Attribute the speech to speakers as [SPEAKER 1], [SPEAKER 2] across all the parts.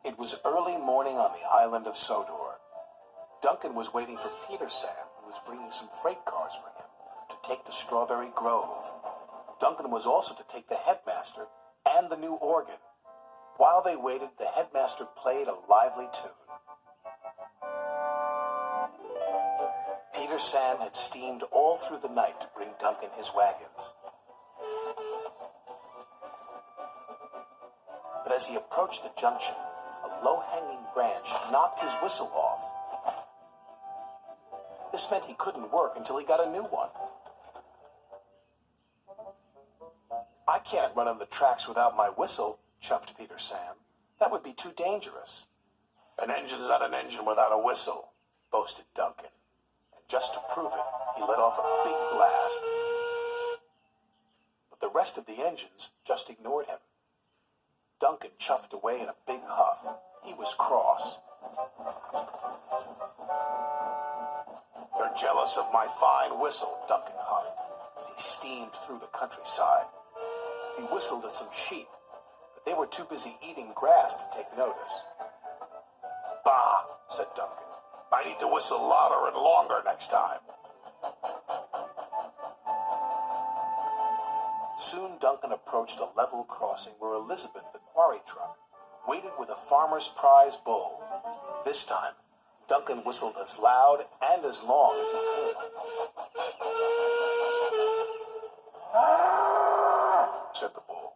[SPEAKER 1] It was early morning on the island of Sodor. Duncan was waiting for Peter Sam, who was bringing some freight cars for him to take to Strawberry Grove. Duncan was also to take the headmaster and the new organ. While they waited, the headmaster played a lively tune. Peter Sam had steamed all through the night to bring Duncan his wagons. But as he approached the junction, a low-hanging branch knocked his whistle off. This meant he couldn't work until he got a new one. "I can't run on the tracks without my whistle," chuffed Peter Sam. "That would be too dangerous." "An engine's not an engine without a whistle," boasted Duncan. And just to prove it, he let off a big blast. But the rest of the engines just ignored him. Duncan chuffed away in a big huff. He was cross. "You're jealous of my fine whistle," Duncan huffed, as he steamed through the countryside. He whistled at some sheep, but they were too busy eating grass to take notice. "Bah," said Duncan. "I need to whistle louder and longer next time." Soon Duncan approached a level crossing where Elizabeth, the quarry truck, waited with a farmer's prize bull. This time, Duncan whistled as loud and as long as he could. "Ah!" said the bull.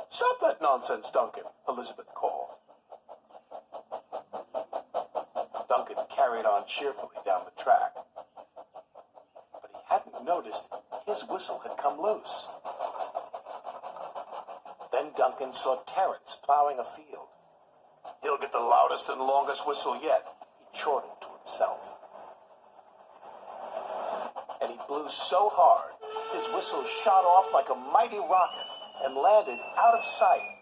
[SPEAKER 1] "Stop that nonsense, Duncan," Elizabeth called. Duncan carried on cheerfully down the track. But he hadn't noticed his whistle had come loose. Then Duncan saw Terence plowing a field. "He'll get the loudest and longest whistle yet," he chortled to himself. And he blew so hard, his whistle shot off like a mighty rocket and landed out of sight.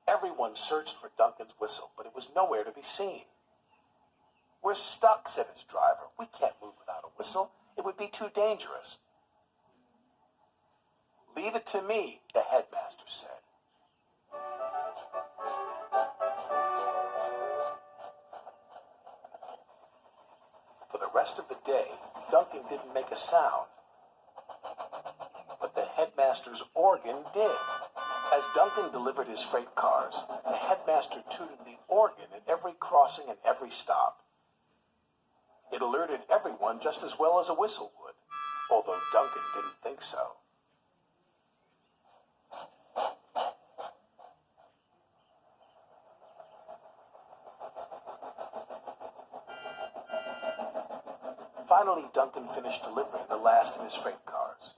[SPEAKER 1] Everyone searched for Duncan's whistle, but it was nowhere to be seen. "We're stuck," said his driver. "We can't move without a whistle. It would be too dangerous." "Leave it to me," the headmaster said. For the rest of the day, Duncan didn't make a sound. But the headmaster's organ did. As Duncan delivered his freight cars, the headmaster tooted the organ at every crossing and every stop. It alerted everyone just as well as a whistle would, although Duncan didn't think so. Finally, Duncan finished delivering the last of his freight cars.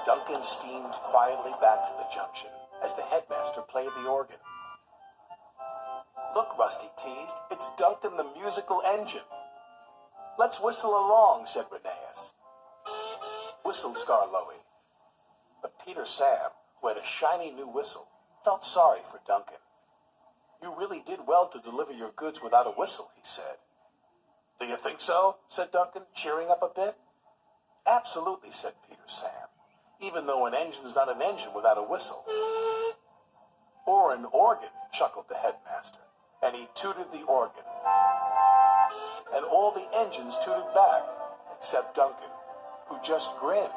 [SPEAKER 1] Duncan steamed quietly back to the junction as the headmaster played the organ. "Look," Rusty teased, "it's Duncan the musical engine." "Let's whistle along," said Rheneas. Whistled Skarloey. But Peter Sam, who had a shiny new whistle, felt sorry for Duncan. "You really did well to deliver your goods without a whistle," he said. "Do you think so?" said Duncan, cheering up a bit. "Absolutely," said Peter Sam. "Even though an engine's not an engine without a whistle." "Or an organ," chuckled the headmaster, and he tooted the organ. And all the engines tooted back, except Duncan, who just grinned.